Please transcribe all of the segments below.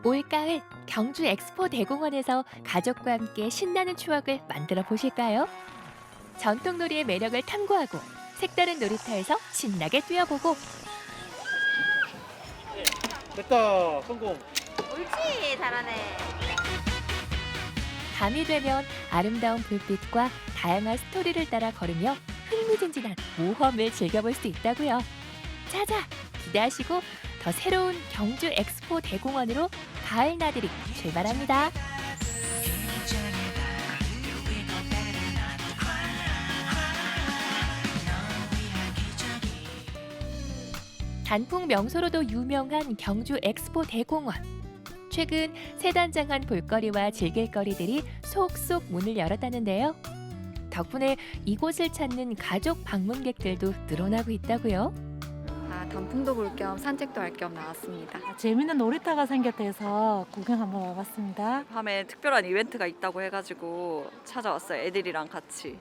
올가을 경주 엑스포 대공원에서 가족과 함께 신나는 추억을 만들어 보실까요? 전통놀이의 매력을 탐구하고 색다른 놀이터에서 신나게 뛰어보고 됐다, 성공. 옳지, 잘하네. 밤이 되면 아름다운 불빛과 다양한 스토리를 따라 걸으며 흥미진진한 모험을 즐겨볼 수 있다고요. 자자, 기대하시고 더 새로운 경주 엑스포 대공원으로 가을 나들이 출발합니다. 단풍 명소로도 유명한 경주 엑스포 대공원. 최근 새단장한 볼거리와 즐길거리들이 속속 문을 열었다는데요. 덕분에 이곳을 찾는 가족 방문객들도 늘어나고 있다고요. 단풍도 볼 겸 산책도 할 겸 나왔습니다. 재밌는 놀이터가 생겼대서 구경 한번 와봤습니다. 밤에 특별한 이벤트가 있다고 해가지고 찾아왔어요. 애들이랑 같이.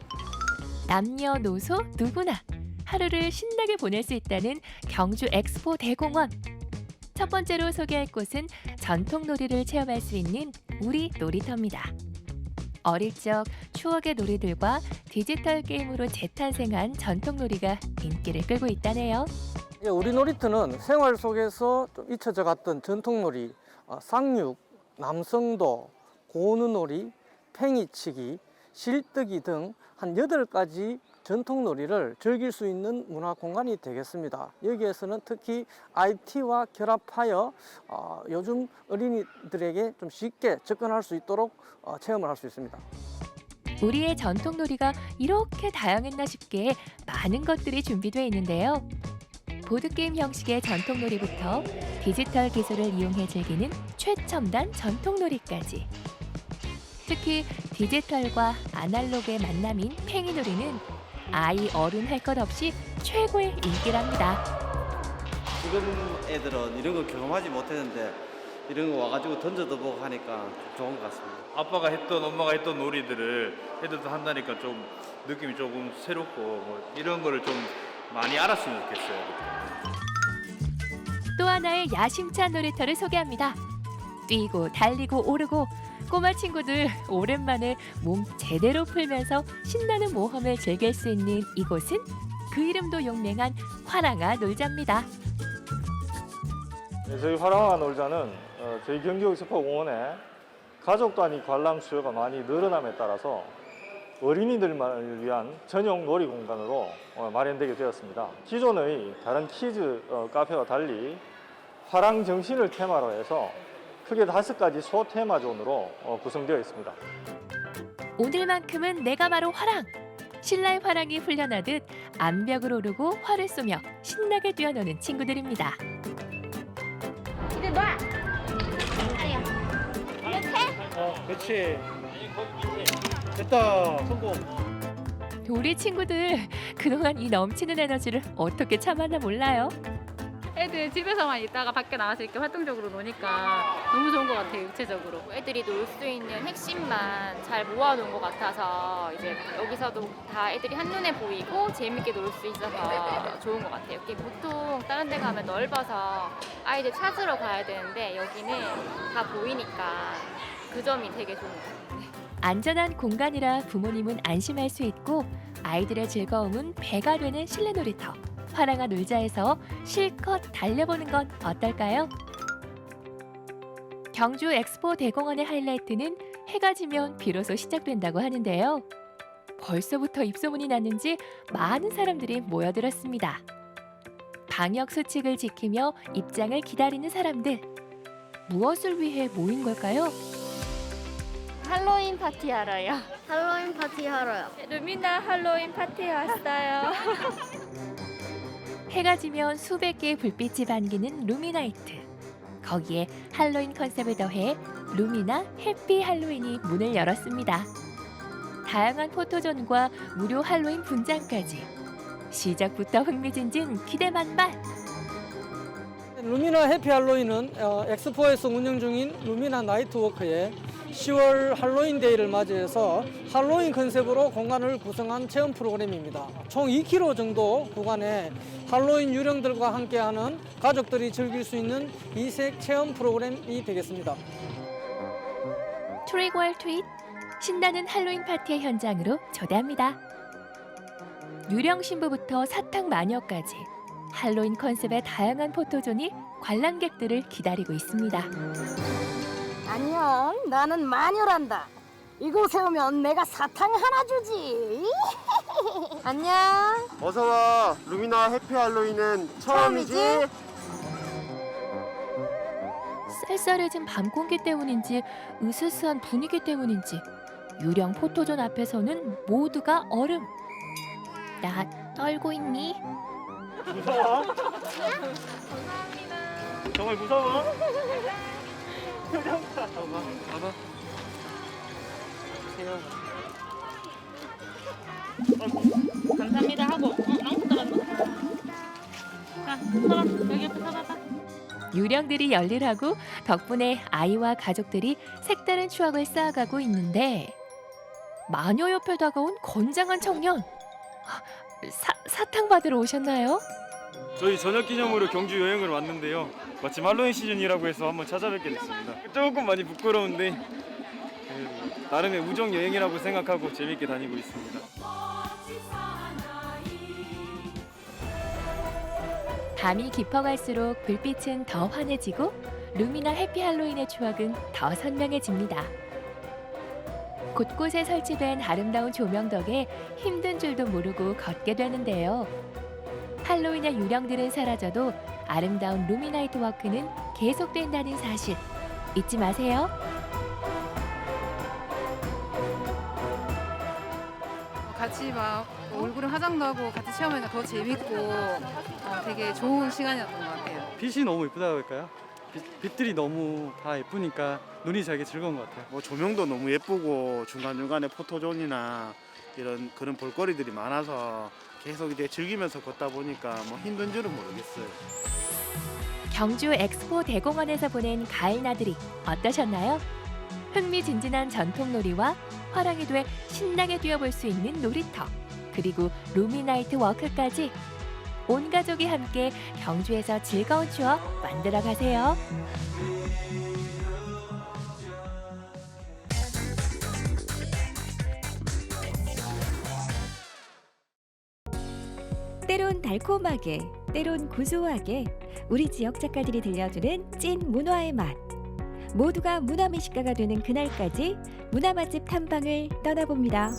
남녀노소 누구나 하루를 신나게 보낼 수 있다는 경주 엑스포 대공원. 첫 번째로 소개할 곳은 전통놀이를 체험할 수 있는 우리 놀이터입니다. 어릴 적 추억의 놀이들과 디지털 게임으로 재탄생한 전통놀이가 인기를 끌고 있다네요. 우리 놀이터는 생활 속에서 좀 잊혀져 갔던 전통놀이, 쌍육, 남성도, 고누놀이, 팽이치기, 실뜨기 등 한 8가지 전통놀이를 즐길 수 있는 문화 공간이 되겠습니다. 여기에서는 특히 IT와 결합하여 요즘 어린이들에게 좀 쉽게 접근할 수 있도록 체험을 할 수 있습니다. 우리의 전통놀이가 이렇게 다양했나 싶게 많은 것들이 준비되어 있는데요. 보드게임 형식의 전통놀이부터 디지털 기술을 이용해 즐기는 최첨단 전통놀이까지. 특히 디지털과 아날로그의 만남인 팽이놀이는 아이 어른 할 것 없이 최고의 인기랍니다. 지금 애들은 이런 거 경험하지 못했는데 이런 거 와가지고 던져도 보고 하니까 좋은 것 같습니다. 아빠가 했던 엄마가 했던 놀이들을 애들도 한다니까 좀 느낌이 조금 새롭고 뭐 이런 거를 좀 많이 알았으면 좋겠어요. 또 하나의 야심찬 놀이터를 소개합니다. 뛰고 달리고 오르고 꼬마 친구들 오랜만에 몸 제대로 풀면서 신나는 모험을 즐길 수 있는 이곳은 그 이름도 용맹한 화랑아 놀자입니다. 네, 저희 화랑아 놀자는 저희 경기육스포공원에 가족 단위 관람 수요가 많이 늘어남에 따라서 어린이들만을 위한 전용 놀이 공간으로 마련되게 되었습니다. 기존의 다른 키즈 카페와 달리 화랑 정신을 테마로 해서 크게 5가지 소테마존으로 구성되어 있습니다. 오늘만큼은 내가 바로 화랑! 신라의 화랑이 훈련하듯 암벽을 오르고 활을 쏘며 신나게 뛰어노는 친구들입니다. 이제 놔! 아니요. 그렇지. 됐다, 성공. 우리 친구들 그동안 이 넘치는 에너지를 어떻게 참았나 몰라요. 애들 집에서만 있다가 밖에 나와서 이렇게 활동적으로 노니까 너무 좋은 것 같아요, 육체적으로. 애들이 놀 수 있는 핵심만 잘 모아놓은 것 같아서 이제 여기서도 다 애들이 한눈에 보이고 재밌게 놀 수 있어서 좋은 것 같아요. 이게 보통 다른 데 가면 넓어서 아이들 찾으러 가야 되는데 여기는 다 보이니까 그 점이 되게 좋은 것 같아요. 안전한 공간이라 부모님은 안심할 수 있고 아이들의 즐거움은 배가 되는 실내 놀이터. 화랑아 놀자에서 실컷 달려보는 건 어떨까요? 경주 엑스포 대공원의 하이라이트는 해가 지면 비로소 시작된다고 하는데요. 벌써부터 입소문이 났는지 많은 사람들이 모여들었습니다. 방역 수칙을 지키며 입장을 기다리는 사람들. 무엇을 위해 모인 걸까요? 할로윈 파티 하러요. 할로윈 파티 하러요. 루미나 할로윈 파티에 왔어요. 해가 지면 수백 개의 불빛이 반기는 루미나이트. 거기에 할로윈 컨셉을 더해 루미나 해피 할로윈이 문을 열었습니다. 다양한 포토존과 무료 할로윈 분장까지. 시작부터 흥미진진 기대 만발. 루미나 해피 할로윈은 엑스포에서 운영 중인 루미나 나이트워크의 10월 할로윈 데이를 맞이해서 할로윈 컨셉으로 공간을 구성한 체험 프로그램입니다. 총 2km 정도 구간에 할로윈 유령들과 함께하는 가족들이 즐길 수 있는 이색 체험 프로그램이 되겠습니다. 트릭 월 트윗, 신나는 할로윈 파티의 현장으로 초대합니다. 유령 신부부터 사탕 마녀까지 할로윈 컨셉의 다양한 포토존이 관람객들을 기다리고 있습니다. 안녕, 나는 마녀란다. 이곳에 오면 내가 사탕 하나 주지. 안녕. 어서 와. 루미나 해피 할로윈은 처음이지? 쌀쌀해진 밤 공기 때문인지 으스스한 분위기 때문인지 유령 포토존 앞에서는 모두가 얼음. 나 떨고 있니? 무서워? 정말 무서워? 감사합니다 하고 아무것도 떨었나? 자, 서봐. 여기 옆에 서봐봐. 유령들이 열일하고 덕분에 아이와 가족들이 색다른 추억을 쌓아가고 있는데 마녀 옆에 다가온 건장한 청년. 사탕 받으러 오셨나요? 저희 저녁 기념으로 경주 여행을 왔는데요. 마침 할로윈 시즌이라고 해서 한번 찾아뵙게 됐습니다. 조금 많이 부끄러운데 나름의 우정 여행이라고 생각하고 재밌게 다니고 있습니다. 밤이 깊어갈수록 불빛은 더 환해지고 루미나 해피 할로윈의 추억은 더 선명해집니다. 곳곳에 설치된 아름다운 조명 덕에 힘든 줄도 모르고 걷게 되는데요. 할로윈의 유령들은 사라져도 아름다운 루미나이트 워크는 계속된다는 사실 잊지 마세요. 같이 막 얼굴에 화장도 하고 같이 체험하니까 더 재밌고 되게 좋은 시간이었던 것 같아요. 빛이 너무 예쁘다고 할까요? 빛들이 너무 다 예쁘니까 눈이 자기 즐거운 것 같아요. 뭐 조명도 너무 예쁘고 중간중간에 포토존이나 이런 그런 볼거리들이 많아서 계속 이제 즐기면서 걷다 보니까 뭐 힘든 줄은 모르겠어요. 경주 엑스포 대공원에서 보낸 가을 나들이 어떠셨나요? 흥미진진한 전통놀이와 화랑이 돼 신나게 뛰어볼 수 있는 놀이터, 그리고 루미나이트 워크까지 온 가족이 함께 경주에서 즐거운 추억 만들어 가세요. 때론 달콤하게, 때론 고소하게 우리 지역 작가들이 들려주는 찐 문화의 맛. 모두가 문화 미식가가 되는 그날까지 문화 맛집 탐방을 떠나봅니다.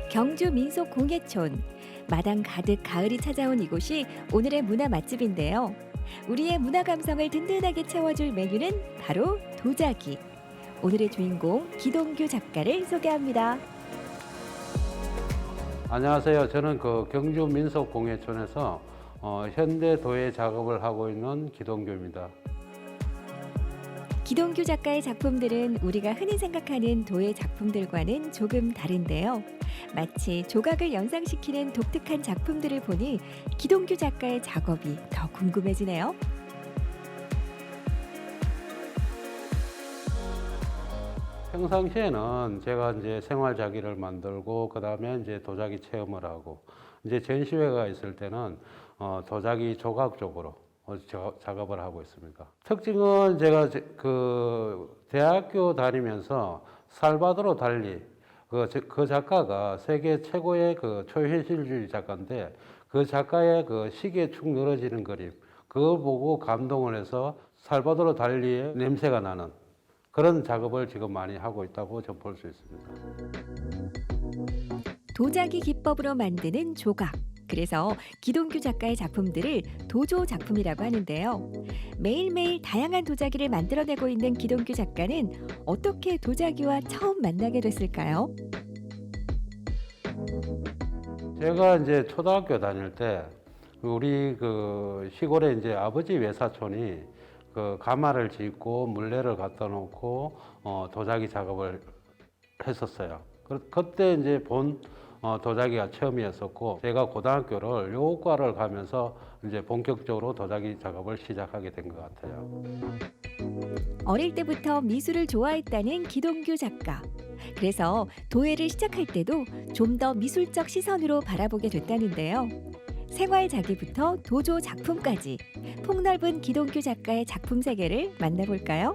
경주 민속공예촌. 마당 가득 가을이 찾아온 이곳이 오늘의 문화 맛집인데요. 우리의 문화 감성을 든든하게 채워줄 메뉴는 바로 도자기. 오늘의 주인공 기동규 작가를 소개합니다. 안녕하세요. 저는 경주 민속공예촌에서 현대 도예 작업을 하고 있는 기동규입니다. 기동규 작가의 작품들은 우리가 흔히 생각하는 도예 작품들과는 조금 다른데요. 마치 조각을 연상시키는 독특한 작품들을 보니 기동규 작가의 작업이 더 궁금해지네요. 평상시에는 제가 이제 생활자기를 만들고 그다음에 이제 도자기 체험을 하고 이제 전시회가 있을 때는 도자기 조각 쪽으로 작업을 하고 있습니다. 특징은 제가 대학교 다니면서 살바도르 달리 그 작가가 세계 최고의 초현실주의 작가인데 그 작가의 시계에 축 늘어지는 그림 그걸 보고 감동을 해서 살바도르 달리의 냄새가 나는 그런 작업을 지금 많이 하고 있다고 좀 볼 수 있습니다. 도자기 기법으로 만드는 조각. 그래서 기동규 작가의 작품들을 도조 작품이라고 하는데요. 매일매일 다양한 도자기를 만들어내고 있는 기동규 작가는 어떻게 도자기와 처음 만나게 됐을까요? 제가 이제 초등학교 다닐 때 우리 시골에 이제 아버지 외사촌이 가마를 짓고 물레를 갖다 놓고 도자기 작업을 했었어요. 그때 이제 본 도자기가 처음이었었고, 제가 고등학교를 요과를 가면서 이제 본격적으로 도자기 작업을 시작하게 된 것 같아요. 어릴 때부터 미술을 좋아했다는 기동규 작가. 그래서 도예를 시작할 때도 좀 더 미술적 시선으로 바라보게 됐다는데요. 생활 자기부터 도조 작품까지 폭넓은 기동규 작가의 작품 세계를 만나볼까요?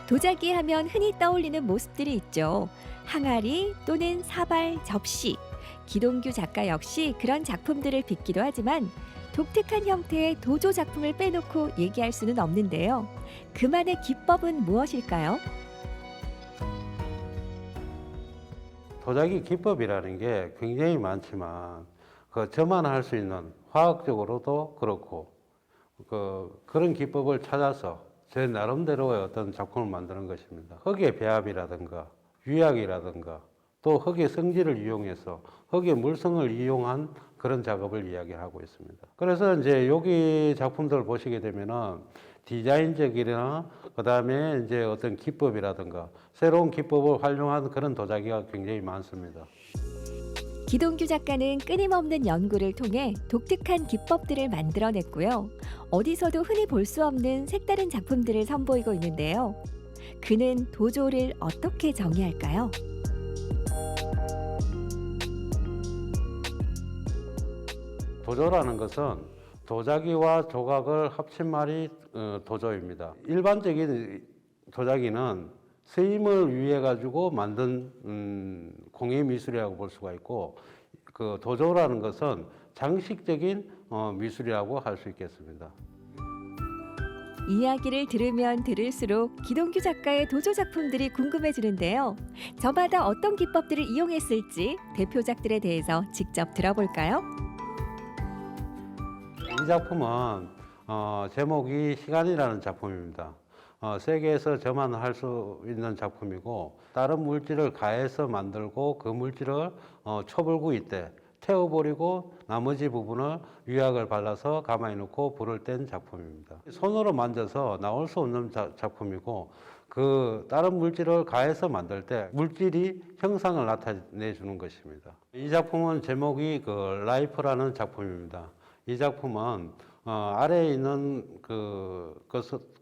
도자기 하면 흔히 떠올리는 모습들이 있죠. 항아리 또는 사발, 접시. 기동규 작가 역시 그런 작품들을 빚기도 하지만 독특한 형태의 도조 작품을 빼놓고 얘기할 수는 없는데요. 그만의 기법은 무엇일까요? 도자기 기법이라는 게 굉장히 많지만 저만 할 수 있는 화학적으로도 그렇고 그런 기법을 찾아서 제 나름대로의 어떤 작품을 만드는 것입니다. 흙의 배합이라든가 유약이라든가 또 흙의 성질을 이용해서 흙의 물성을 이용한 그런 작업을 이야기하고 있습니다. 그래서 이제 여기 작품들을 보시게 되면은 디자인적이나 그다음에 이제 어떤 기법이라든가 새로운 기법을 활용한 그런 도자기가 굉장히 많습니다. 기동규 작가는 끊임없는 연구를 통해 독특한 기법들을 만들어냈고요. 어디서도 흔히 볼 수 없는 색다른 작품들을 선보이고 있는데요. 그는 도조를 어떻게 정의할까요? 도조라는 것은 도자기와 조각을 합친 말이 도조입니다. 일반적인 도자기는 쓰임을 위해 가지고 만든 공예 미술이라고 볼 수가 있고, 그 도조라는 것은 장식적인 미술이라고 할 수 있겠습니다. 이야기를 들으면 들을수록 기동규 작가의 도조 작품들이 궁금해지는데요. 저마다 어떤 기법들을 이용했을지 대표작들에 대해서 직접 들어볼까요? 이 작품은 제목이 시간이라는 작품입니다. 세계에서 저만 할 수 있는 작품이고, 다른 물질을 가해서 만들고 그 물질을 초벌구이 때 태워버리고 나머지 부분을 유약을 발라서 가만히 놓고 불을 뗀 작품입니다. 손으로 만져서 나올 수 없는 작품이고, 그 다른 물질을 가해서 만들 때 물질이 형상을 나타내주는 것입니다. 이 작품은 제목이 라이프라는 작품입니다. 이 작품은 아래에 있는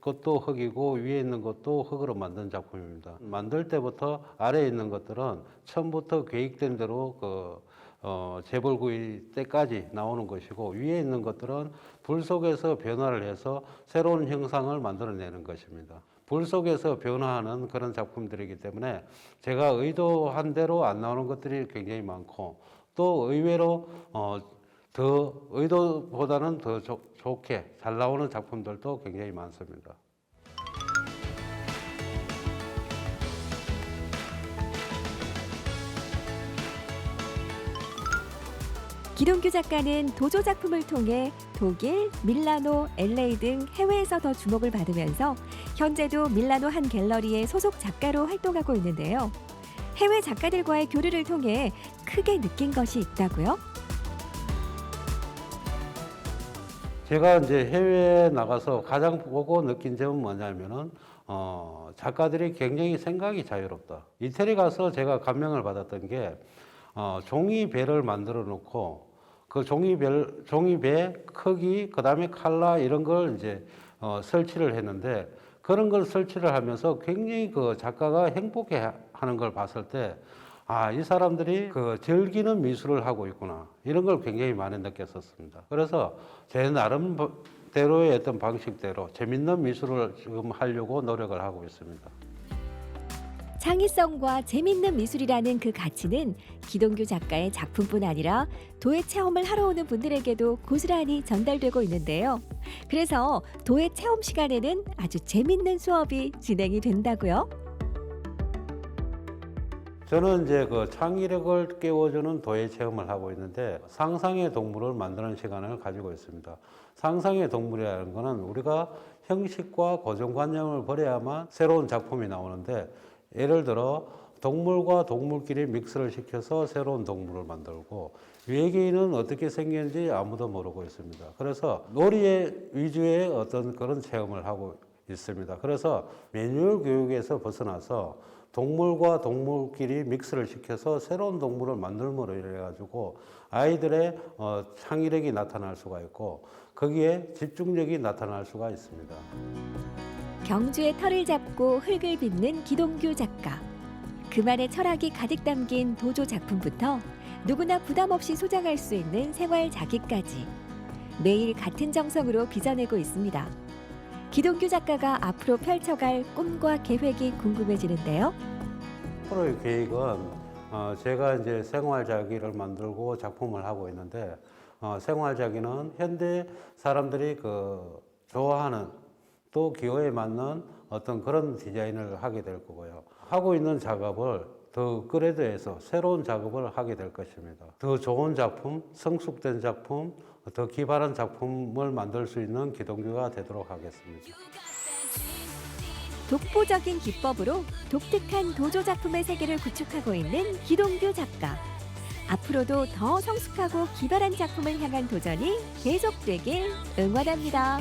것도 흙이고 위에 있는 것도 흙으로 만든 작품입니다. 만들 때부터 아래에 있는 것들은 처음부터 계획된 대로 재벌구이 때까지 나오는 것이고, 위에 있는 것들은 불 속에서 변화를 해서 새로운 형상을 만들어내는 것입니다. 불 속에서 변화하는 그런 작품들이기 때문에 제가 의도한 대로 안 나오는 것들이 굉장히 많고, 또 의외로 더 의도보다는 더 좋게 잘 나오는 작품들도 굉장히 많습니다. 기동규 작가는 도조 작품을 통해 독일, 밀라노, LA 등 해외에서 더 주목을 받으면서 현재도 밀라노 한 갤러리의 소속 작가로 활동하고 있는데요. 해외 작가들과의 교류를 통해 크게 느낀 것이 있다고요? 제가 이제 해외에 나가서 가장 보고 느낀 점은 뭐냐면은 작가들이 굉장히 생각이 자유롭다. 이태리 가서 제가 감명을 받았던 게 종이배를 만들어 놓고 그 종이배 크기, 그다음에 칼라 이런 걸 이제 설치를 했는데, 그런 걸 설치를 하면서 굉장히 그 작가가 행복해 하는 걸 봤을 때, 이 사람들이 즐기는 미술을 하고 있구나, 이런 걸 굉장히 많이 느꼈었습니다. 그래서 제 나름대로의 어떤 방식대로 재밌는 미술을 지금 하려고 노력을 하고 있습니다. 창의성과 재밌는 미술이라는 그 가치는 기동규 작가의 작품뿐 아니라 도예 체험을 하러 오는 분들에게도 고스란히 전달되고 있는데요. 그래서 도예 체험 시간에는 아주 재밌는 수업이 진행이 된다고요. 저는 이제 창의력을 깨워주는 도예 체험을 하고 있는데, 상상의 동물을 만드는 시간을 가지고 있습니다. 상상의 동물이라는 것은 우리가 형식과 고정관념을 버려야만 새로운 작품이 나오는데, 예를 들어 동물과 동물끼리 믹스를 시켜서 새로운 동물을 만들고, 외계인은 어떻게 생겼는지 아무도 모르고 있습니다. 그래서 놀이 위주의 어떤 그런 체험을 하고 있습니다. 그래서 매뉴얼 교육에서 벗어나서 동물과 동물끼리 믹스를 시켜서 새로운 동물을 만들므로 이래 가지고 아이들의 창의력이 나타날 수가 있고 거기에 집중력이 나타날 수가 있습니다. 경주의 털을 잡고 흙을 빚는 기동규 작가. 그만의 철학이 가득 담긴 도조 작품부터 누구나 부담 없이 소장할 수 있는 생활 자기까지 매일 같은 정성으로 빚어내고 있습니다. 기동규 작가가 앞으로 펼쳐갈 꿈과 계획이 궁금해지는데요. 앞으로의 계획은 제가 이제 생활자기를 만들고 작품을 하고 있는데 생활자기는 현대 사람들이 좋아하는 또 기호에 맞는 어떤 그런 디자인을 하게 될 거고요. 하고 있는 작업을 더 업그레이드해서 새로운 작업을 하게 될 것입니다. 더 좋은 작품, 성숙된 작품, 더 기발한 작품을 만들 수 있는 기동규가 되도록 하겠습니다. 독보적인 기법으로 독특한 도조 작품의 세계를 구축하고 있는 기동규 작가. 앞으로도 더 성숙하고 기발한 작품을 향한 도전이 계속되길 응원합니다.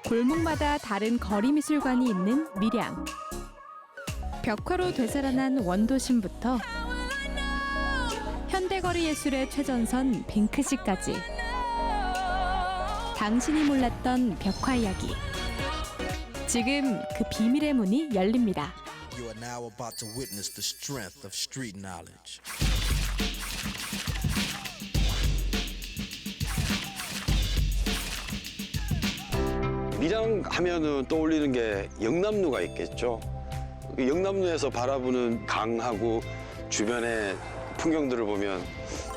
골목마다 다른 거리 미술관이 있는 밀양. 벽화로 되살아난 원도심부터 현대거리 예술의 최전선 뱅크시까지 당신이 몰랐던 벽화 이야기. 지금 그 비밀의 문이 열립니다. You are now about to witness the strength of street knowledge. 밀양 하면은 떠올리는 게 영남루가 있겠죠. 영남루에서 바라보는 강하고 주변의 풍경들을 보면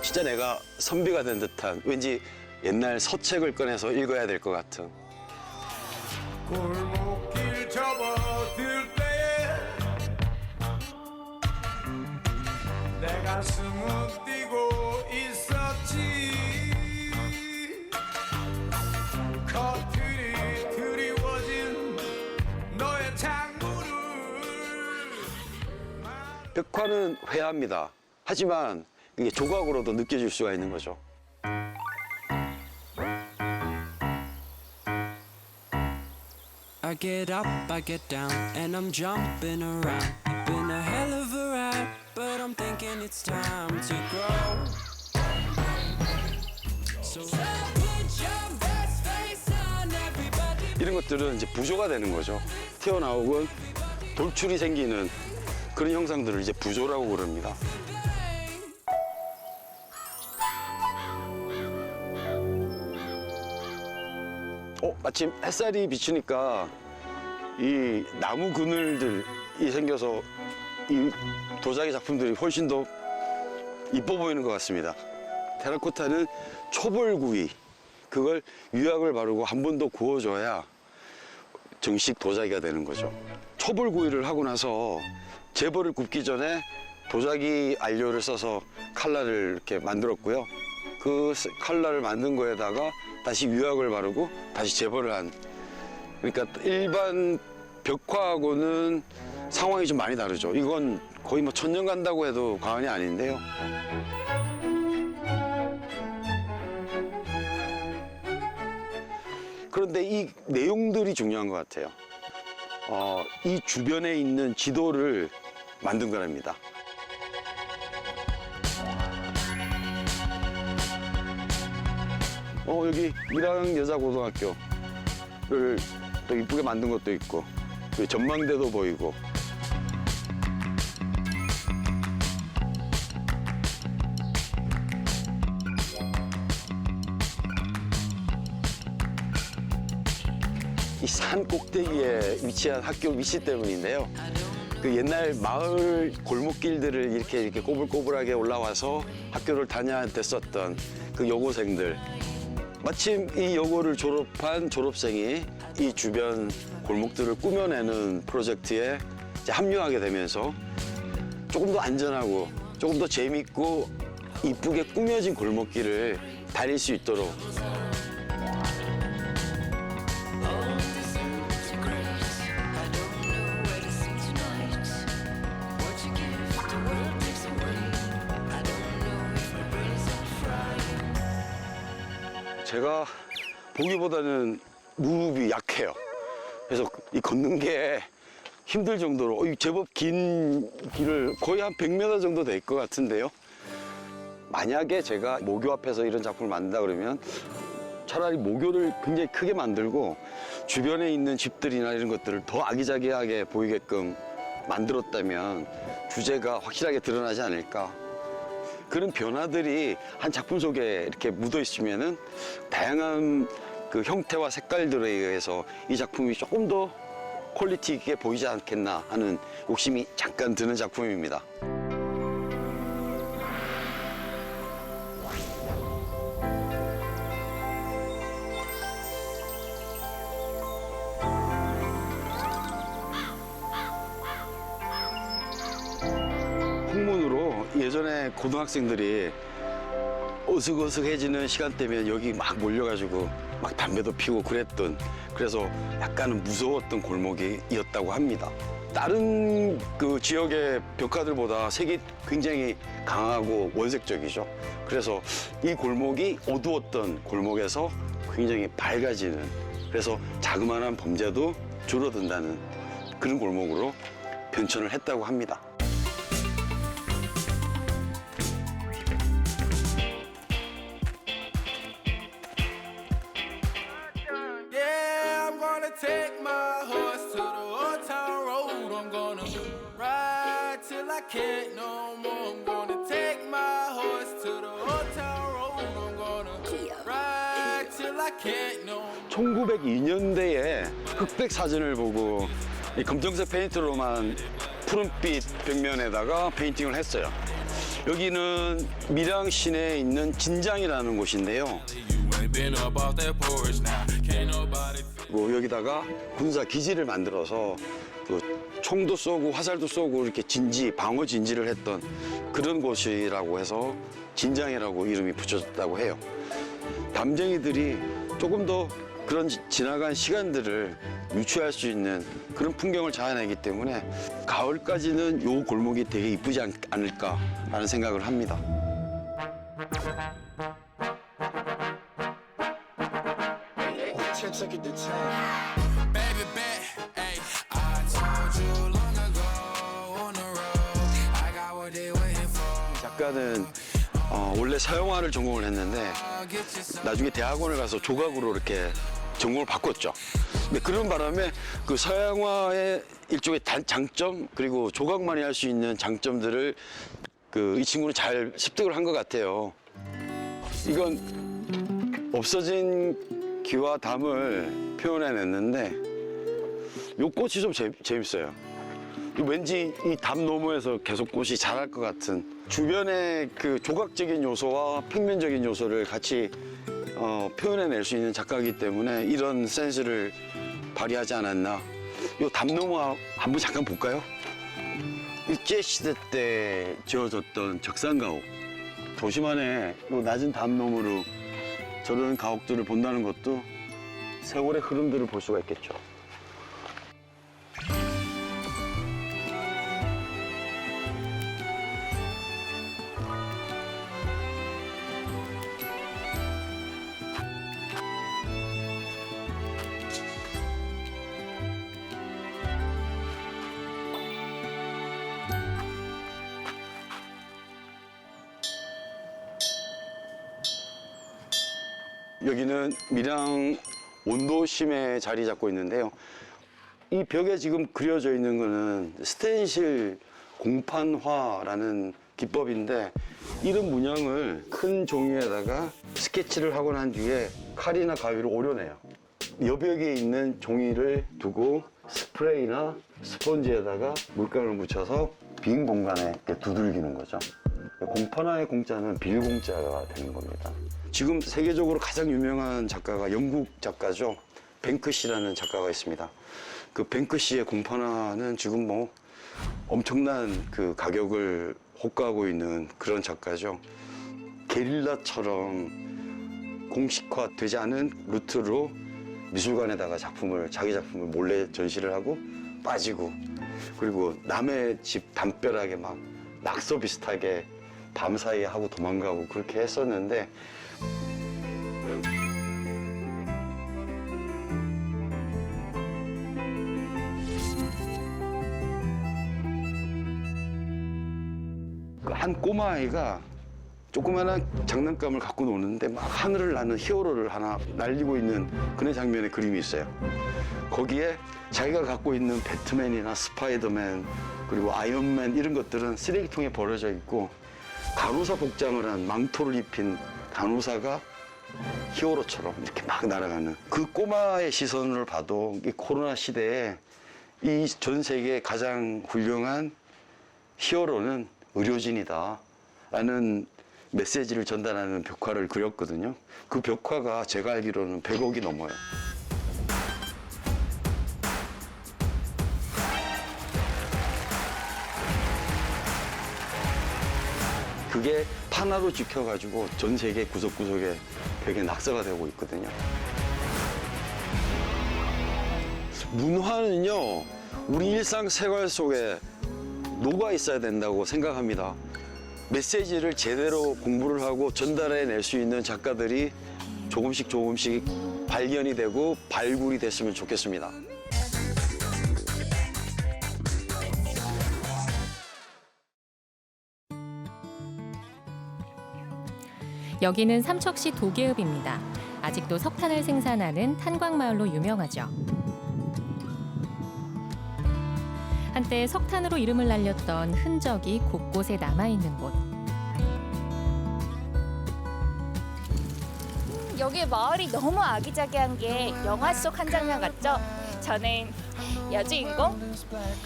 진짜 내가 선비가 된 듯한 왠지 옛날 서책을 꺼내서 읽어야 될 것 같은. 골목길 접어들 때에 내 가슴은 뛰고 있었지. 커튼이 드리워진 너의 창문을. 벽화는 회화입니다. 하지만 이게 조각으로도 느껴질 수가 있는 거죠. I get up, I get down, and I'm jumping around. Been a hell of a ride, but I'm thinking it's time to grow. So put your best face on everybody. 이런 것들은 이제 부조가 되는 거죠. 튀어나오고 돌출이 생기는 그런 형상들을 이제 부조라고 부릅니다. 마침 햇살이 비추니까 이 나무 그늘들이 생겨서 이 도자기 작품들이 훨씬 더 이뻐 보이는 것 같습니다. 테라코타는 초벌구이, 그걸 유약을 바르고 한 번 더 구워줘야 정식 도자기가 되는 거죠. 초벌구이를 하고 나서 제벌을 굽기 전에 도자기 안료를 써서 칼라를 이렇게 만들었고요. 그 칼라를 만든 거에다가 다시 유약을 바르고 다시 제벌을 한. 그러니까 일반 벽화하고는 상황이 좀 많이 다르죠. 이건 거의 뭐 1000년 간다고 해도 과언이 아닌데요. 그런데 이 내용들이 중요한 것 같아요. 이 주변에 있는 지도를 만든 거랍니다. 여기 밀양 여자고등학교를 또 이쁘게 만든 것도 있고, 전망대도 보이고. 이 산 꼭대기에 위치한 학교 위치 때문인데요. 그 옛날 마을 골목길들을 이렇게 꼬불꼬불하게 올라와서 학교를 다녔었던 그 여고생들. 마침 이 여고를 졸업한 졸업생이 이 주변 골목들을 꾸며내는 프로젝트에 이제 합류하게 되면서 조금 더 안전하고 조금 더 재밌고 이쁘게 꾸며진 골목길을 다닐 수 있도록 제가 보기보다는 무릎이 약해요. 그래서 이 걷는 게 힘들 정도로 제법 긴 길을 거의 한 100m 정도 될 것 같은데요. 만약에 제가 모교 앞에서 이런 작품을 만든다 그러면 차라리 모교를 굉장히 크게 만들고 주변에 있는 집들이나 이런 것들을 더 아기자기하게 보이게끔 만들었다면 주제가 확실하게 드러나지 않을까. 그런 변화들이 한 작품 속에 이렇게 묻어 있으면은 다양한 그 형태와 색깔들에 의해서 이 작품이 조금 더 퀄리티 있게 보이지 않겠나 하는 욕심이 잠깐 드는 작품입니다. 풍문으로 예전에 고등학생들이 어슥어슥해지는 시간대면 여기 막 몰려가지고 막 담배도 피우고 그랬던, 그래서 약간은 무서웠던 골목이었다고 합니다. 다른 그 지역의 벽화들보다 색이 굉장히 강하고 원색적이죠. 그래서 이 골목이 어두웠던 골목에서 굉장히 밝아지는, 그래서 자그마한 범죄도 줄어든다는 그런 골목으로 변천을 했다고 합니다. Yeah, I'm gonna take my horse to the old town road. I'm gonna ride till I can't no more. I'm gonna take my horse to the old town road. I'm gonna ride till I can't no more. 1902년대에 흑백 사진을 보고 이 검정색 페인트로만 푸른빛 벽면에다가 페인팅을 했어요. 여기는 밀양 시내에 있는 진장이라는 곳인데요. 여기다가 군사 기지를 만들어서 그 총도 쏘고 화살도 쏘고 이렇게 방어 진지를 했던 그런 곳이라고 해서 진장이라고 이름이 붙여졌다고 해요. 담쟁이들이 조금 더 그런 지나간 시간들을 유추할 수 있는 그런 풍경을 자아내기 때문에 가을까지는 요 골목이 되게 이쁘지 않을까라는 생각을 합니다. 작가는 원래 서양화를 전공을 했는데 나중에 대학원을 가서 조각으로 이렇게 전공을 바꿨죠. 근데 그런 바람에 그 서양화의 일종의 장점 그리고 조각만이 할 수 있는 장점들을 이 친구는 잘 습득을 한 것 같아요. 이건 없어진 기와 담을 표현해냈는데 요 꽃이 좀 재밌어요. 왠지 이 담 너머에서 계속 꽃이 자랄 것 같은, 주변의 그 조각적인 요소와 평면적인 요소를 같이 표현해낼 수 있는 작가이기 때문에 이런 센스를 발휘하지 않았나. 이 담 너머 한번 잠깐 볼까요? 일제시대 때 지어졌던 적산가옥. 도심 안에 이 낮은 담 너머로 저런 가옥들을 본다는 것도 세월의 흐름들을 볼 수가 있겠죠. 여기는 밀양 원도심에 자리 잡고 있는데요. 이 벽에 지금 그려져 있는 거는 스텐실 공판화라는 기법인데, 이런 문양을 큰 종이에다가 스케치를 하고 난 뒤에 칼이나 가위로 오려내요. 여벽에 있는 종이를 두고 스프레이나 스펀지에다가 물감을 묻혀서 빈 공간에 두들기는 거죠. 공판화의 공자는 빌공자가 되는 겁니다. 지금 세계적으로 가장 유명한 작가가 영국 작가죠. 뱅크시라는 작가가 있습니다. 그 뱅크시의 공판화는 지금 엄청난 그 가격을 호가하고 있는 그런 작가죠. 게릴라처럼 공식화되지 않은 루트로 미술관에다가 자기 작품을 몰래 전시를 하고 빠지고, 그리고 남의 집 담벼락에 막 낙서 비슷하게 밤사이에 하고 도망가고 그렇게 했었는데, 한 꼬마아이가 조그마한 장난감을 갖고 노는데 막 하늘을 나는 히어로를 하나 날리고 있는 그런 장면의 그림이 있어요. 거기에 자기가 갖고 있는 배트맨이나 스파이더맨 그리고 아이언맨 이런 것들은 쓰레기통에 버려져 있고, 간호사 복장을 한 망토를 입힌 간호사가 히어로처럼 이렇게 막 날아가는 그 꼬마의 시선을 봐도 이 코로나 시대에 이 전 세계 가장 훌륭한 히어로는 의료진이다 라는 메시지를 전달하는 벽화를 그렸거든요. 그 벽화가 제가 알기로는 100억이 넘어요. 그게 판화로 찍혀가지고 전 세계 구석구석에 벽에 낙서가 되고 있거든요. 문화는요, 우리 일상생활 속에 녹아 있어야 된다고 생각합니다. 메시지를 제대로 공부를 하고 전달해낼 수 있는 작가들이 조금씩 발견이 되고 발굴이 됐으면 좋겠습니다. 여기는 삼척시 도계읍입니다. 아직도 석탄을 생산하는 탄광마을로 유명하죠. 한때 석탄으로 이름을 날렸던 흔적이 곳곳에 남아있는 곳. 여기 마을이 너무 아기자기한 게 영화 속 한 장면 같죠? 저는 여주인공?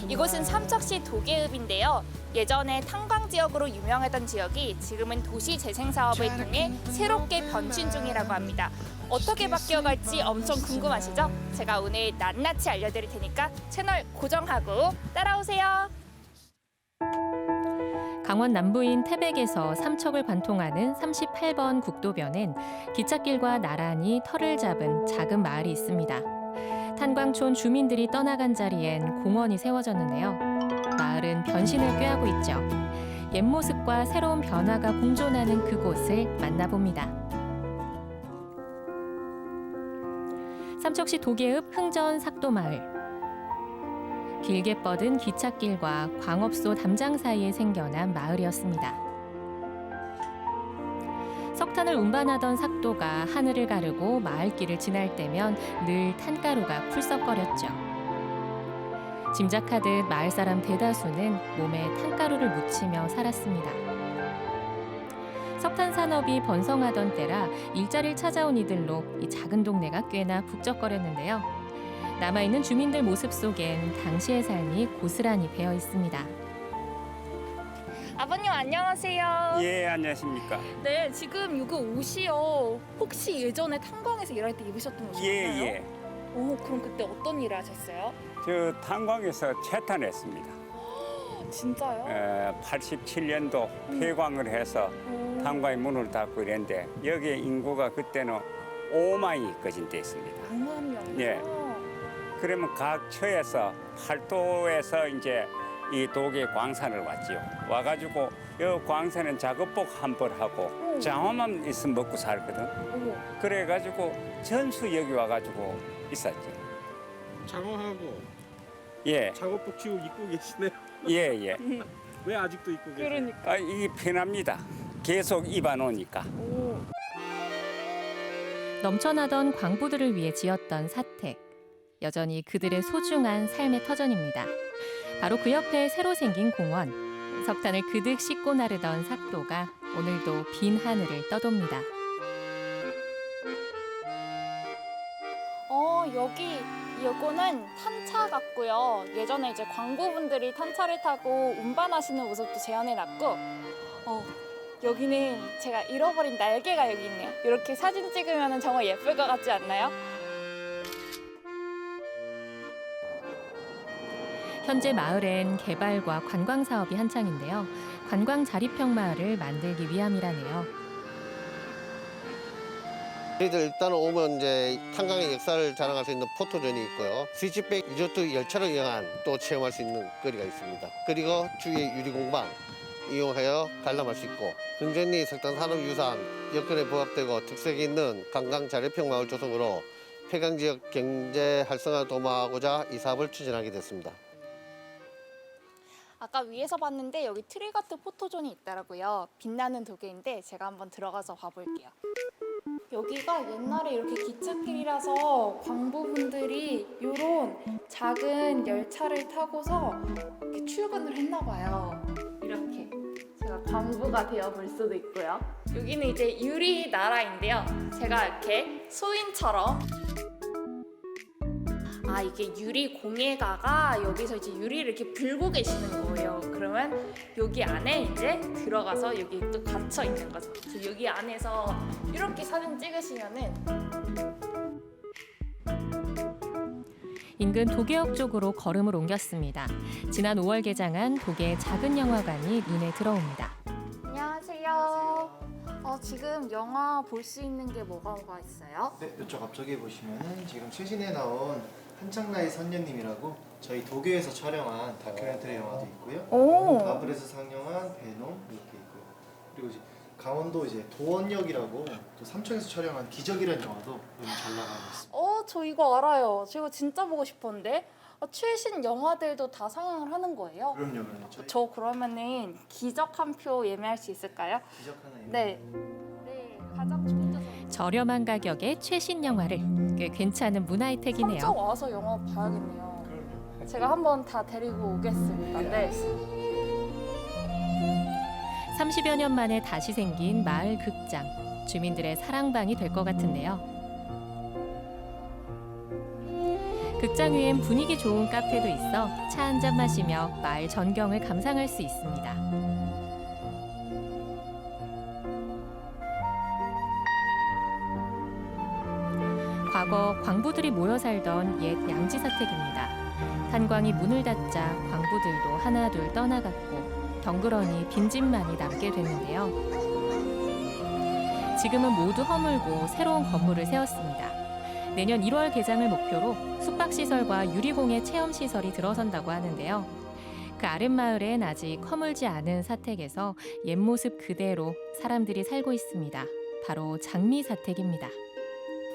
이곳은 삼척시 도계읍인데요. 예전에 탄광 지역으로 유명하던 지역이 지금은 도시 재생 사업을 통해 새롭게 변신 중이라고 합니다. 어떻게 바뀌어갈지 엄청 궁금하시죠? 제가 오늘 낱낱이 알려드릴 테니까 채널 고정하고 따라오세요. 강원 남부인 태백에서 삼척을 관통하는 38번 국도변엔 기찻길과 나란히 터를 잡은 작은 마을이 있습니다. 탄광촌 주민들이 떠나간 자리엔 공원이 세워졌는데요. 마을은 변신을 꾀하고 있죠. 옛 모습과 새로운 변화가 공존하는 그곳을 만나봅니다. 삼척시 도계읍 흥전 삭도마을. 길게 뻗은 기찻길과 광업소 담장 사이에 생겨난 마을이었습니다. 석탄을 운반하던 삭도가 하늘을 가르고 마을길을 지날 때면 늘 탄가루가 풀썩거렸죠. 짐작하듯 마을 사람 대다수는 몸에 탄가루를 묻히며 살았습니다. 석탄 산업이 번성하던 때라 일자리를 찾아온 이들로 이 작은 동네가 꽤나 북적거렸는데요. 남아있는 주민들 모습 속엔 당시의 삶이 고스란히 배어 있습니다. 아버님 안녕하세요. 예, 안녕하십니까. 네, 지금 이거 옷이요. 혹시 예전에 탄광에서 일할 때 입으셨던 옷이나요? 예, 예. 오, 그럼 그때 어떤 일을 하셨어요? 저 탄광에서 채탄했습니다. 진짜요? 87년도 폐광을 해서 탄광의 문을 닫고 이랬는데 여기 인구가 그때는 5만이 거진돼 있습니다. 5만 명이요? 예. 그러면 각 처에서 팔도에서 이제 이 도계 광산을 왔지요. 와가지고 이 광산은 작업복 한 벌 하고 장화만 있으면 먹고 살거든. 그래가지고 전수 여기 와가지고 있었죠. 장화하고 예. 작업복 지금 입고 계시네요. 예, 예. 왜 아직도 입고 계세요? 그러니까. 아, 이게 편합니다. 계속 입어놓으니까. 넘쳐나던 광부들을 위해 지었던 사택. 여전히 그들의 소중한 삶의 터전입니다. 바로 그 옆에 새로 생긴 공원. 석탄을 그득 씻고 나르던 삭도가 오늘도 빈 하늘을 떠돕니다. 여기 이거는 탄차 같고요. 예전에 이제 광부분들이 탄차를 타고 운반하시는 모습도 재현해놨고, 여기는 제가 잃어버린 날개가 여기 있네요. 이렇게 사진 찍으면 정말 예쁠 것 같지 않나요? 현재 마을엔 개발과 관광 사업이 한창인데요. 관광 자립형 마을을 만들기 위함이라네요. 저희들 일단 오면 이제 탄광의 역사를 자랑할 수 있는 포토존이 있고요. 스위치백 리조트 열차를 이용한 또 체험할 수 있는 거리가 있습니다. 그리고 주위에 유리공방 이용하여 관람할 수 있고 금전리 석탄산업유산 여건에 부합되고 특색이 있는 관광 자립형 마을 조성으로 폐광지역 경제 활성화 도모하고자 이 사업을 추진하게 됐습니다. 아까 위에서 봤는데 여기 트리가트 포토존이 있더라고요. 빛나는 도계인데 제가 한번 들어가서 봐볼게요. 여기가 옛날에 이렇게 기찻길이라서 광부분들이 이런 작은 열차를 타고서 이렇게 출근을 했나 봐요. 이렇게 제가 광부가 되어볼 수도 있고요. 여기는 이제 유리 나라인데요. 제가 이렇게 소인처럼 이게 유리 공예가가 여기서 이제 유리를 이렇게 불고 계시는 거예요. 그러면 여기 안에 이제 들어가서 여기 또 갇혀 있는 거죠. 그래서 여기 안에서 이렇게 사진 찍으시면은 인근 도계역 쪽으로 걸음을 옮겼습니다. 지난 5월 개장한 도계 작은 영화관이 눈에 들어옵니다. 안녕하세요. 지금 영화 볼 수 있는 게 뭐가 있어요? 네, 이쪽 앞쪽에 보시면은 지금 최신에 나온 한창나의 선녀님이라고 저희 도교에서 촬영한 다큐멘터리 영화도 있고요. 마블에서 상영한 베놈 이렇게 있고요. 그리고 이제 강원도 이제 도원역이라고 또 삼청에서 촬영한 기적이라는 영화도 요즘 잘 나가고 있습니다. 저 이거 알아요. 저 이거 진짜 보고 싶었는데. 최신 영화들도 다 상영을 하는 거예요? 그럼요. 저 그러면은 기적 한 표 예매할 수 있을까요? 기적 하나 예매. 네. 가장 좋은 데서. 저렴한 가격의 최신 영화를 꽤 괜찮은 문화 혜택이네요. 삼척 와서 영화 봐야겠네요. 제가 한번 다 데리고 오겠습니다. 네. 30여 년 만에 다시 생긴 마을 극장. 주민들의 사랑방이 될 것 같은데요. 극장 위엔 분위기 좋은 카페도 있어 차 한잔 마시며 마을 전경을 감상할 수 있습니다. 과거 광부들이 모여 살던 옛 양지사택입니다. 탄광이 문을 닫자 광부들도 하나둘 떠나갔고 덩그러니 빈집만이 남게 됐는데요. 지금은 모두 허물고 새로운 건물을 세웠습니다. 내년 1월 개장을 목표로 숙박시설과 유리공예 체험시설이 들어선다고 하는데요. 그 아랫마을엔 아직 허물지 않은 사택에서 옛 모습 그대로 사람들이 살고 있습니다. 바로 장미사택입니다.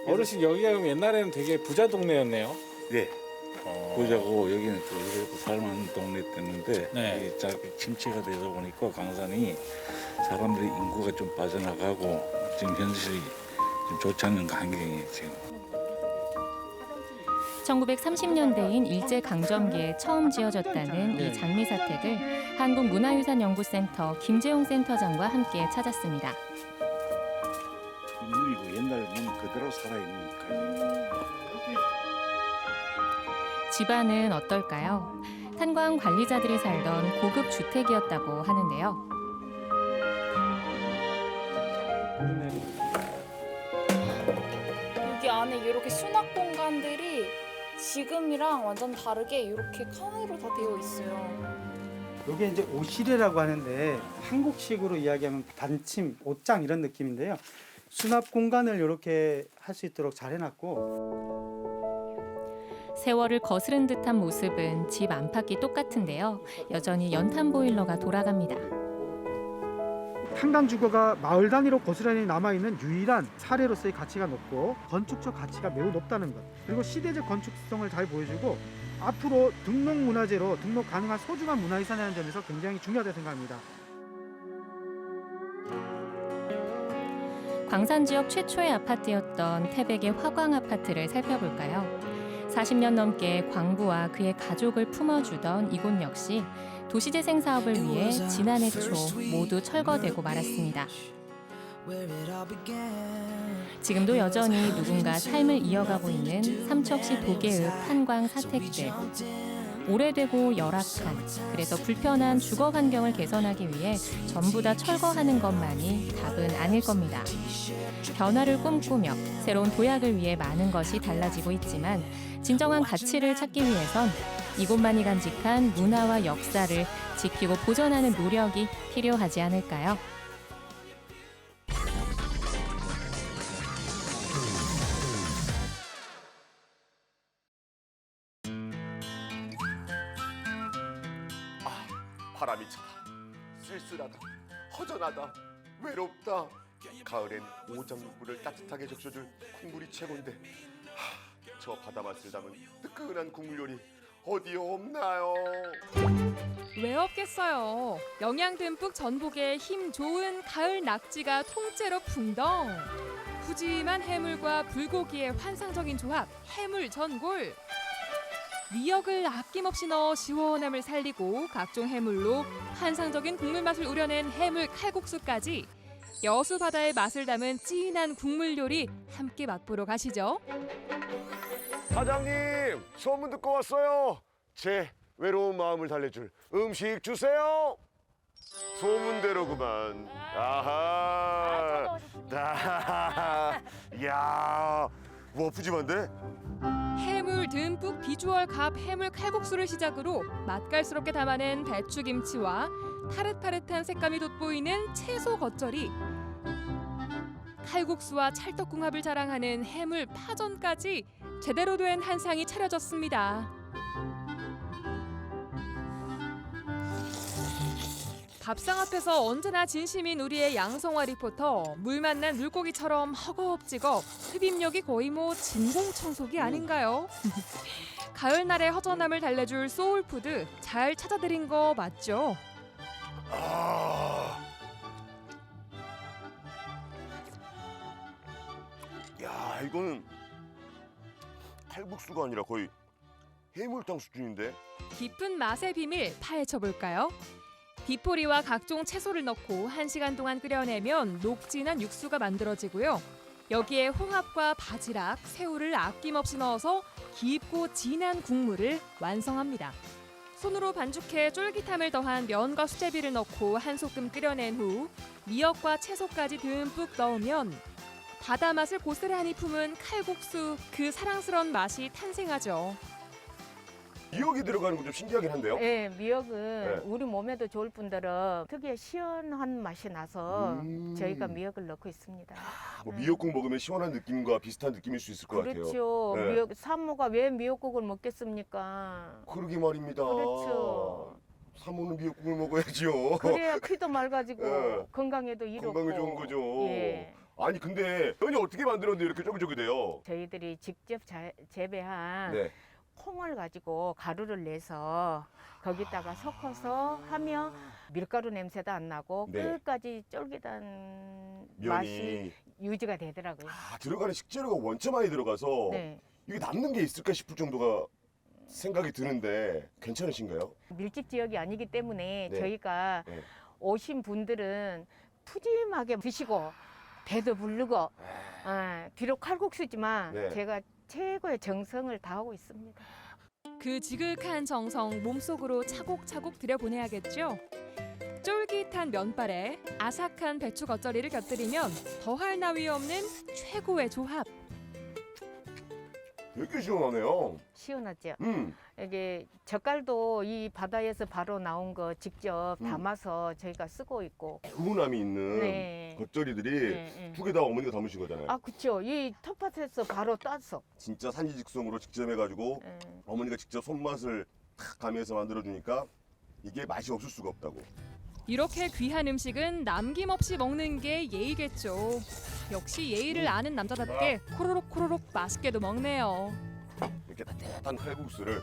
어르신 여기가 그럼 옛날에는 되게 부자 동네였네요. 네. 부자고 여기는 또 이렇게 살만한 동네였는데 이게 침체가 되다 보니까 광산이 사람들이 인구가 좀 빠져나가고 지금 현실이 좀 좋지 않은 환경이에요 지금. 1930년대인 일제강점기에 처음 지어졌다는 이 장미사택을 한국문화유산연구센터 김재용 센터장과 함께 찾았습니다. 문이고 옛날 문 그대로 살아있는 집안은 어떨까요? 탄광 관리자들이 살던 고급 주택이었다고 하는데요. 여기 안에 이렇게 수납 공간들이 지금이랑 완전 다르게 이렇게 칸으로 다 되어 있어요. 여기 이제 옷실이라고 하는데 한국식으로 이야기하면 단침, 옷장 이런 느낌인데요. 수납 공간을 이렇게 할 수 있도록 잘 해놨고 세월을 거스른 듯한 모습은 집 안팎이 똑같은데요. 여전히 연탄 보일러가 돌아갑니다. 탄광 주거가 마을 단위로 고스란히 남아있는 유일한 사례로서의 가치가 높고 건축적 가치가 매우 높다는 것, 그리고 시대적 건축성을 잘 보여주고 앞으로 등록문화재로 등록 가능한 소중한 문화유산이라는 점에서 굉장히 중요하다고 생각합니다. 광산 지역 최초의 아파트였던 태백의 화광 아파트를 살펴볼까요? 40년 넘게 광부와 그의 가족을 품어주던 이곳 역시 도시재생 사업을 위해 지난해 초 모두 철거되고 말았습니다. 지금도 여전히 누군가 삶을 이어가고 있는 삼척시 도계읍 탄광 사택들. 오래되고 열악한, 그래서 불편한 주거 환경을 개선하기 위해 전부 다 철거하는 것만이 답은 아닐 겁니다. 변화를 꿈꾸며 새로운 도약을 위해 많은 것이 달라지고 있지만 진정한 가치를 찾기 위해선 이곳만이 간직한 문화와 역사를 지키고 보존하는 노력이 필요하지 않을까요? 바람이 차다. 쓸쓸하다. 허전하다. 외롭다. 가을엔 오장육부를 따뜻하게 적셔줄 국물이 최고인데 저 바다 맛을 담은 뜨끈한 국물 요리 어디에 없나요? 왜 없겠어요. 영양 듬뿍 전복에 힘 좋은 가을 낙지가 통째로 풍덩. 푸짐한 해물과 불고기의 환상적인 조합, 해물 전골. 미역을 아낌없이 넣어 시원함을 살리고 각종 해물로 환상적인 국물 맛을 우려낸 해물 칼국수까지 여수 바다의 맛을 담은 진한 국물 요리 함께 맛보러 가시죠. 사장님, 소문 듣고 왔어요. 제 외로운 마음을 달래줄 음식 주세요. 소문대로구만. 아하. 이야, 와 푸짐한데? 해물 듬뿍 비주얼 갑 해물 칼국수를 시작으로 맛깔스럽게 담아낸 배추김치와 파릇파릇한 색감이 돋보이는 채소 겉절이, 칼국수와 찰떡궁합을 자랑하는 해물 파전까지 제대로 된 한상이 차려졌습니다. 밥상 앞에서 언제나 진심인 우리의 양성화 리포터. 물 만난 물고기처럼 허겁지겁, 흡입력이 거의 뭐 진공청소기 아닌가요? 가을날의 허전함을 달래줄 소울푸드 잘 찾아드린 거 맞죠? 야, 이거는 칼국수가 아니라 거의 해물탕 수준인데? 깊은 맛의 비밀 파헤쳐볼까요? 디포리와 각종 채소를 넣고 1시간 동안 끓여내면 녹진한 육수가 만들어지고요. 여기에 홍합과 바지락, 새우를 아낌없이 넣어서 깊고 진한 국물을 완성합니다. 손으로 반죽해 쫄깃함을 더한 면과 수제비를 넣고 한 소끔 끓여낸 후 미역과 채소까지 듬뿍 넣으면 바다 맛을 고스란히 품은 칼국수, 그 사랑스러운 맛이 탄생하죠. 미역이 들어가는 건 좀 신기하긴 한데요? 네, 미역은 네. 우리 몸에도 좋을 뿐더러 특유의 시원한 맛이 나서 저희가 미역을 넣고 있습니다. 뭐 미역국 먹으면 시원한 느낌과 비슷한 느낌일 수 있을 것 같아요. 그렇죠. 네. 미역, 산모가 왜 미역국을 먹겠습니까? 그러게 말입니다. 그렇죠. 사모는 미역국을 먹어야지요. 그래야 피도 맑아지고 네. 건강에도 이롭고. 건강에 좋은 거죠. 예. 아니 근데 면이 어떻게 만들었는데 이렇게 쫄깃쫄깃해요? 저희들이 직접 재배한 네. 콩을 가지고 가루를 내서 거기다가 섞어서 하면 밀가루 냄새도 안 나고 네. 끝까지 쫄깃한 면이 맛이 유지가 되더라고요. 들어가는 식재료가 원체 많이 들어가서 네. 이게 남는 게 있을까 싶을 정도가 생각이 드는데 괜찮으신가요? 밀집 지역이 아니기 때문에 네. 저희가 네. 오신 분들은 푸짐하게 드시고 배도 부르고 비록 칼국수지만 네. 제가 최고의 정성을 다하고 있습니다. 그 지극한 정성 몸속으로 차곡차곡 들여보내야겠죠? 쫄깃한 면발에 아삭한 배추 겉절이를 곁들이면 더할 나위 없는 최고의 조합. 되게 시원하네요. 시원하죠? 이게 젓갈도 이 바다에서 바로 나온 거 직접 담아서 저희가 쓰고 있고. 훈훈함이 있는 네. 겉절이들이 네. 두 개 다 어머니가 담으신 거잖아요. 아, 그렇죠. 이 텃밭에서 바로 따서. 진짜 산지직송으로 직접 해가지고 어머니가 직접 손맛을 탁 가미해서 만들어주니까 이게 맛이 없을 수가 없다고. 이렇게 귀한 음식은 남김없이 먹는 게 예의겠죠. 역시 예의를 아는 남자답게 코로록 맛있게도 먹네요. 이렇게 따뜻한 칼국수를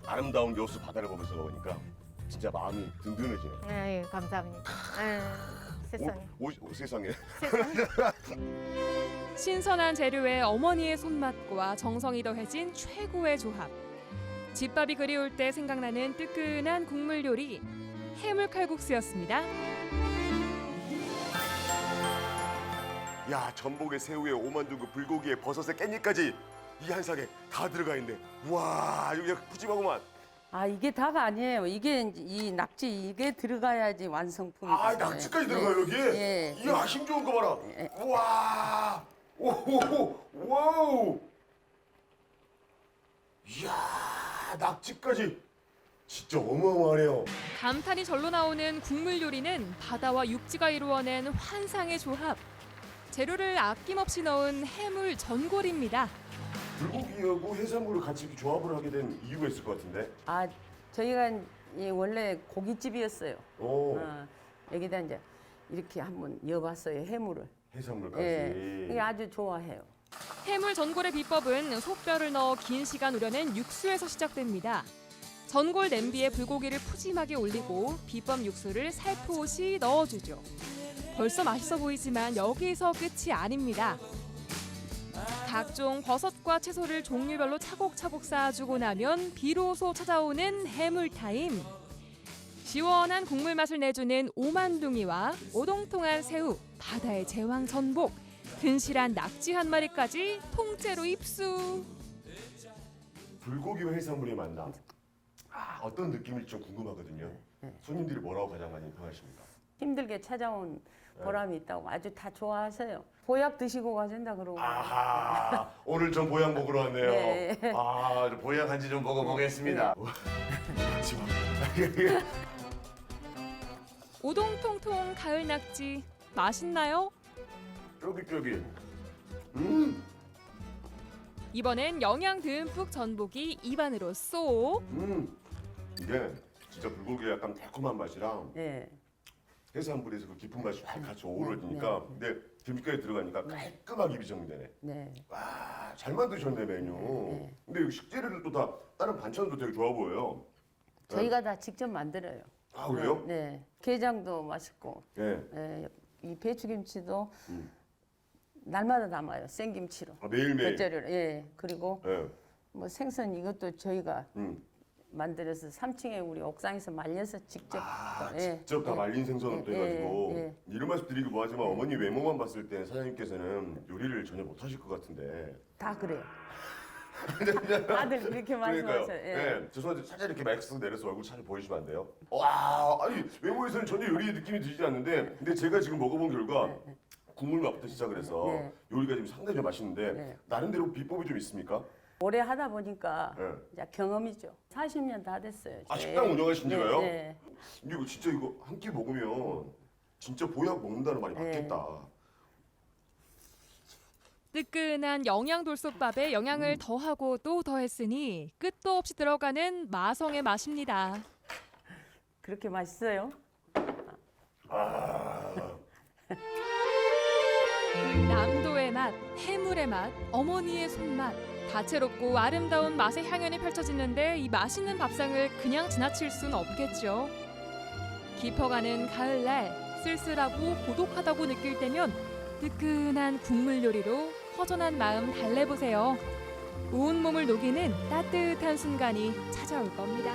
아름다운 여수 바다를 보면서 먹으니까 진짜 마음이 든든해지네요. 네, 감사합니다. 세상에. 세상에. 신선한 재료에 어머니의 손맛과 정성이 더해진 최고의 조합. 집밥이 그리울 때 생각나는 뜨끈한 국물 요리. 해물 칼국수였습니다. 야, 전복에 새우에 오만두고 불고기에 버섯에 깻잎까지 이 한상에 다 들어가 있네. 와, 여기 푸짐하구만. 아 이게 다가 아니에요. 이게 이제 이 낙지 이게 들어가야지 완성품이. 아, 됐어요. 낙지까지 들어가요, 여기? 예. 이야, 힘 좋은 거 봐라. 우와. 오호호. 와우. 이야, 낙지까지. 진짜 어마어마하네요. 감탄이 절로 나오는 국물 요리는 바다와 육지가 이루어낸 환상의 조합. 재료를 아낌없이 넣은 해물 전골입니다. 불고기하고 해산물을 같이 이렇게 조합을 하게 된 이유가 있을 것 같은데? 아 저희가 원래 고깃집이었어요. 오. 여기다 이제 이렇게 한번 여봤어요 해물을. 해산물까지. 예, 이게 아주 좋아해요. 해물 전골의 비법은 속뼈를 넣어 긴 시간 우려낸 육수에서 시작됩니다. 전골 냄비에 불고기를 푸짐하게 올리고 비법 육수를 살포시 넣어주죠. 벌써 맛있어 보이지만 여기서 끝이 아닙니다. 각종 버섯과 채소를 종류별로 차곡차곡 쌓아주고 나면 비로소 찾아오는 해물 타임. 시원한 국물 맛을 내주는 오만둥이와 오동통한 새우, 바다의 제왕 전복, 근실한 낙지 한 마리까지 통째로 입수. 불고기와 해산물의 만남. 아, 어떤 느낌일지 좀 궁금하거든요. 손님들이 뭐라고 가장 많이 평하십니까? 힘들게 찾아온 보람이 있다고 아주 다 좋아하세요. 보약 드시고 가신다 그러고. 아하, 오늘 좀 보양 먹으러 왔네요. 네. 아, 저 보양 한지 좀 먹어보겠습니다. 오동통통 가을 낙지 맛있나요? 쫄깃쫄깃. 이번엔 영양 듬뿍 전복이 입안으로 쏙. 이게 진짜 불고기의 약간 달콤한 맛이랑 네. 해산물에서 그 깊은 맛이 확 같이 어우러지니까 근데 김치까지 들어가니까 깔끔하게 입이 정리되네. 네. 와, 잘 만드셨네 메뉴. 근데 여기 식재료들도 다 다른 반찬도 되게 좋아 보여요. 저희가 다 직접 만들어요. 아, 그래요? 네. 게장도 맛있고. 네. 네. 이 배추김치도 날마다 담아요. 생김치로. 아, 매일매일? 겉절이로. 예. 그리고 네. 뭐 생선 이것도 저희가 만들어서 3층에 우리 옥상에서 말려서 직접. 직접 다 말린 생선으로 또 해가지고 이런 말씀 드리기 뭐하지만 어머니 외모만 봤을 때 사장님께서는 요리를 전혀 못하실 것 같은데. 다 그래요. 다들 그렇게 말씀하셔요. 네, 죄송한데 살짝 이렇게 마이크 쓰고 내려서 얼굴 살짝 보여주시면 안 돼요? 와, 아니 외모에서는 전혀 요리의 느낌이 들지 않는데 근데 제가 지금 먹어본 결과 국물 맛부터 시작을 해서 요리가 지금 상당히 좀 맛있는데 나름대로 비법이 좀 있습니까? 오래 하다 보니까 이제 경험이죠. 40년 다 됐어요. 아, 식당 운영하신 지가요? 네. 근데 이거 진짜 이거 한 끼 먹으면 진짜 보약 먹는다는 말이 맞겠다. 뜨끈한 영양돌솥밥에 영양을 더하고 또 더했으니 끝도 없이 들어가는 마성의 맛입니다. 그렇게 맛있어요? 남도의 맛, 해물의 맛, 어머니의 손맛. 다채롭고 아름다운 맛의 향연이 펼쳐지는데 이 맛있는 밥상을 그냥 지나칠 순 없겠죠. 깊어가는 가을날 쓸쓸하고 고독하다고 느낄 때면 뜨끈한 국물 요리로 허전한 마음 달래보세요. 온몸을 녹이는 따뜻한 순간이 찾아올 겁니다.